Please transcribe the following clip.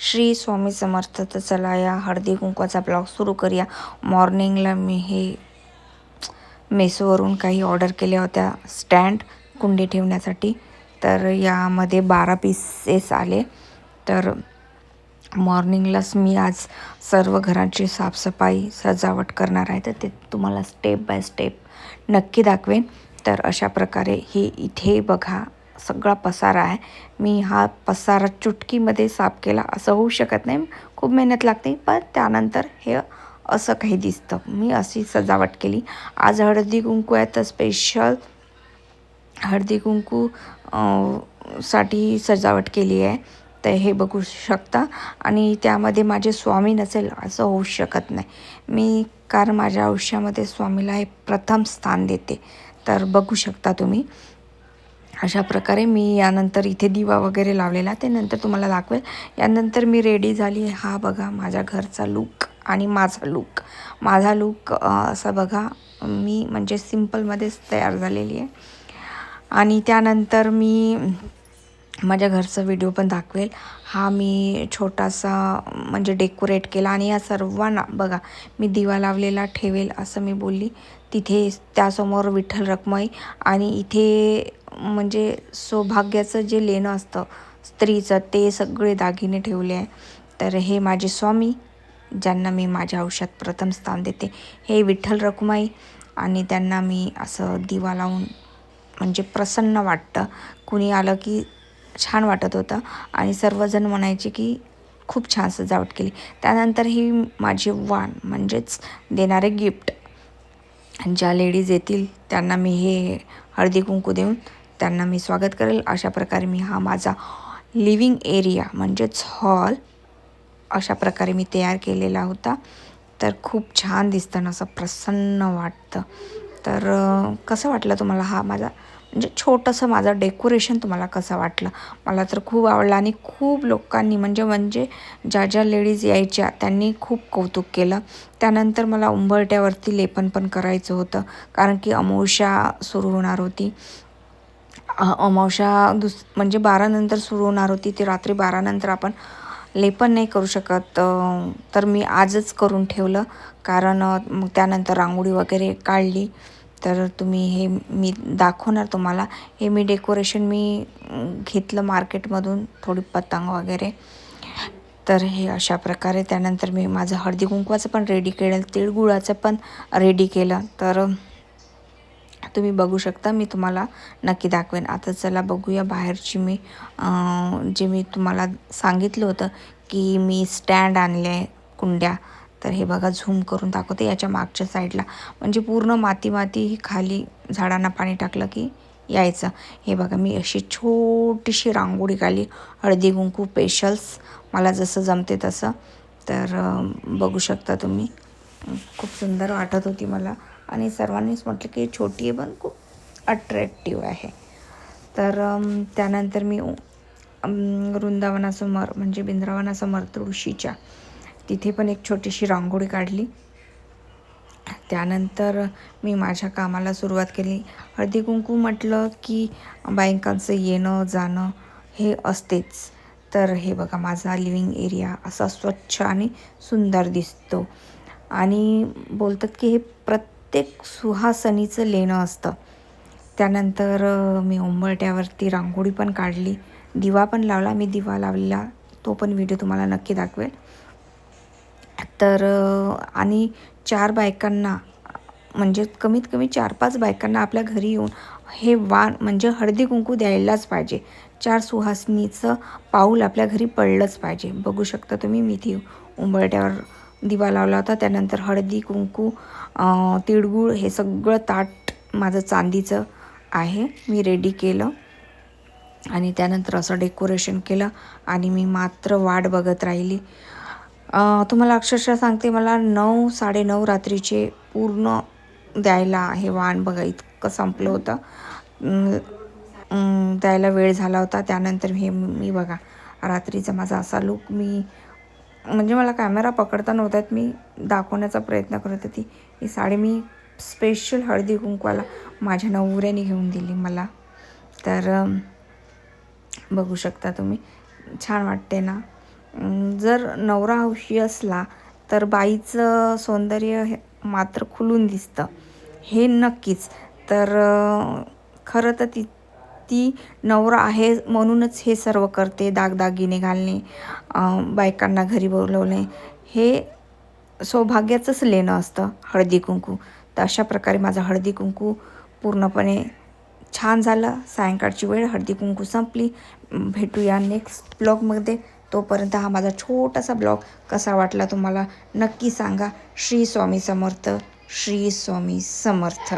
श्री स्वामी समर्थ. तर चला या हळदी कुंकवाचा ब्लॉग सुरू करूया. मॉर्निंगला मी हे मेसोवरून काही ऑर्डर केल्या होत्या स्टँड कुंडी ठेवण्यासाठी. तर यामध्ये 12 पीसेस आले. तर मॉर्निंगलाच मी आज सर्व घराची साफसफाई सजावट करणार आहे. तर ते तुम्हाला स्टेप बाय स्टेप नक्की दाखवेन. तर अशा प्रकारे हे इथे बघा सगळा पसारा आहे. मी हा पसारा चुटकीमध्ये साफ केला असं होऊ शकत नाही, खूप मेहनत लागते. पण त्यानंतर हे असं काही दिसतं. मी अशी सजावट केली. आज हळदी कुंकू आहे तर स्पेशल हळदी कुंकू साठी सजावट केली आहे. तर हे बघू शकता. आणि त्यामध्ये माझे स्वामी नसेल असं होऊ शकत नाही. मी कारण माझ्या आयुष्यामध्ये स्वामीला हे प्रथम स्थान देते. तर बघू शकता तुम्ही. अशा प्रकारे मी यानंतर इथे दिवा वगैरे लावलेला ते नंतर तुम्हाला दाखवेल. यानंतर मी रेडी झाली. हा बघा माझ्या घरचा लूक आणि माझा लूक. माझा लूक असा बघा, मी म्हणजे सिम्पलमध्येच तयार झालेली आहे. आणि त्यानंतर मी माझ्या घरचा व्हिडिओ पण दाखवेल. हा मी छोटासा म्हणजे डेकोरेट केला. आणि या सर्वांना बघा मी दिवा लावलेला ठेवेल असं मी बोलली. तिथे त्यासमोर विठ्ठल रखुमाई आणि इथे म्हणजे सौभाग्याचं जे लेणं असतं स्त्रीचं ते सगळे दागिने ठेवले आहे. तर हे माझे स्वामी ज्यांना मी माझ्या आयुष्यात प्रथम स्थान देते. हे विठ्ठल रखुमाई आणि त्यांना मी असं दिवा लावून म्हणजे प्रसन्न वाटतं. कुणी आलं की छान वाटत होतं. आणि सर्वजण म्हणायचे की खूप छान सजावट केली. त्यानंतर ही माझी वाण म्हणजेच देणारे गिफ्ट. ज्या लेडीज येतील त्यांना मी हे हळदी कुंकू देऊन त्यांना मी स्वागत करेल. अशा प्रकारे मी हा माझा लिव्हिंग एरिया म्हणजेच हॉल अशा प्रकारे मी तयार केलेला होता. तर खूप छान दिसतं ना, असं प्रसन्न वाटतं. तर कसं वाटलं तुम्हाला हा माझा म्हणजे छोटंसं माझं डेकोरेशन तुम्हाला कसं वाटलं? मला तर खूप आवडलं. आणि खूप लोकांनी म्हणजे ज्या ज्या लेडीज यायच्या त्यांनी खूप कौतुक केलं. त्यानंतर मला उंबरठ्यावरती लेपन पण करायचं होतं कारण की अमावस्या सुरू होणार होती. अमावस्या म्हणजे 12 नंतर सुरू होणार होती. ते रात्री 12 नंतर आपण लेपन नाही करू शकत. तर मी आजच करून ठेवलं. कारण मग त्यानंतर रांगोळी वगैरे काढली. तर तुम्ही हे मी दाखवणार तुम्हाला. हे मी डेकोरेशन मी घेतलं मार्केटमधून, थोडी पतंग वगैरे. तर हे अशा प्रकारे त्यानंतर मी माझं हळदी कुंकवाचं पण रेडी केलं, तिळगुळाचं पण रेडी केलं. तर तुम्ही बघू शकता. मी तुम्हाला नक्की दाखवेन. आता चला बघूया बाहेरची मी जे मी तुम्हाला सांगितलं होतं की मी स्टँड आणले आहे कुंड्या. तर हे बघा झूम करून दाखवते. याच्या मागच्या साईडला म्हणजे पूर्ण माती खाली झाडांना पाणी टाकलं की यायचं. हे बघा मी अशी छोटीशी रांगोळी काढली हळदी कुंकू पेशल्स, मला जसं जमते तसं. तर बघू शकता तुम्ही. खूप सुंदर वाटत होती मला. आणि सर्वांनीच म्हटलं की छोटी आहे पण खूप अट्रॅक्टिव्ह आहे. तर त्यानंतर मी वृंदावनासमोर म्हणजे बिंद्रावनासमोर तुळशीच्या तिथे पण एक छोटीशी रांगोळी काढली. त्यानंतर मी माझ्या कामाला सुरुवात केली. हळदी कुंकू म्हटलं की बायकांचं येणं जाणं हे असतेच. तर हे बघा माझा लिव्हिंग एरिया असा स्वच्छ आणि सुंदर दिसतो. आणि बोलतात की हे प्रत्येक सुहासनीचं लेणं असतं. त्यानंतर मी उंबरठ्यावरती रांगोळी पण काढली, दिवा पण लावला. मी दिवा लावलेला तो पण व्हिडिओ तुम्हाला नक्की दाखवेल. तर आणि 4 बायकांना म्हणजे कमीत कमी 4-5 बायकांना आपल्या घरी येऊन हे वाण म्हणजे हळदी कुंकू द्यायलाच पाहिजे. 4 सुहासनीचं पाऊल आपल्या घरी पडलंच पाहिजे. बघू शकता तुम्ही. मी ती उंबरठ्यावर दिवा लावला होता. त्यानंतर हळदी कुंकू तिळगूळ हे सगळं ताट माझं चांदीचं आहे, मी रेडी केलं. आणि त्यानंतर असं डेकोरेशन केलं आणि मी मात्र वाट बघत राहिली. तुम्हाला अक्षरशः सांगते, मला 9-9:30 रात्रीचे पूर्ण द्यायला हे वाण बघा इतकं संपलं होतं. द्यायला वेळ झाला होता. त्यानंतर हे मी बघा रात्रीचा माझा असा लूक. मी म्हणजे मला कॅमेरा पकडता नव्हता येत, मी दाखवण्याचा प्रयत्न करत होती. ही साडी मी स्पेशल हळदी कुंकवाला माझ्या नवऱ्याने घेऊन दिली मला. तर बघू शकता तुम्ही. छान वाटते ना. जर नवरा हौशी असला तर बाईचं सौंदर्य मात्र खुलून दिसतं, हे नक्कीच. तर खरं तर ती नवरा आहे म्हणूनच हे सर्व करते. दागदागिने घालणे, बायकांना घरी बोलवणे, हे सौभाग्याचंच लेणं असतं हळदी कुंकू. तर अशा प्रकारे माझं हळदी कुंकू पूर्णपणे छान झालं. सायंकाळची वेळ, हळदी कुंकू संपली. भेटूया नेक्स्ट ब्लॉगमध्ये. तोपर्यंत हा माझा छोटासा ब्लॉग कसा वाटला तुम्हाला नक्की सांगा. श्री स्वामी समर्थ, श्री स्वामी समर्थ.